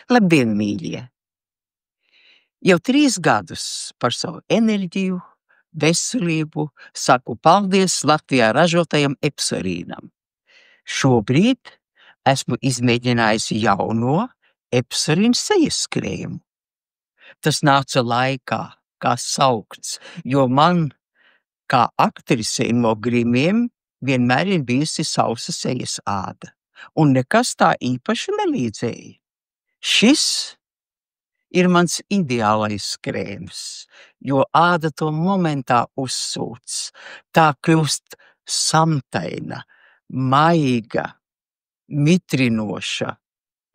Labdien, mīļie! Jau 3 gadus par savu enerģiju, veselību saku paldies Latvijā ražotajam Epsarīnam. Šobrīd esmu izmēģinājusi jauno Epsarīnu sejas krēmu. Tas nāca laikā, kā saukts, jo man, kā aktrisei no grimiem, vienmēr ir bijusi sausa sejas āda, un nekas tā īpaši nelīdzēja. Šis ir mans ideālais krēms, jo āda to momentā uzsūc. Tā kļūst samtaina, maiga, mitrinoša,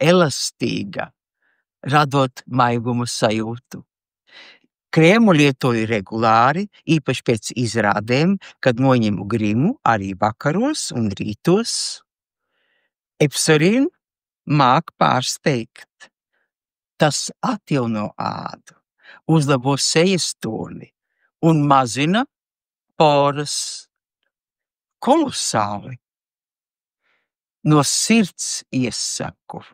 elastīga, radot maigumu sajūtu. Krēmu lietoju regulāri, īpaši pēc izrādēm, kad noņemu grimu, arī vakaros un rītos. Epsarīn māk pārsteigt. Tas atjauno ādu, uzlabo sejas toni un mazina poras. Kolosāli! No sirds iesaku!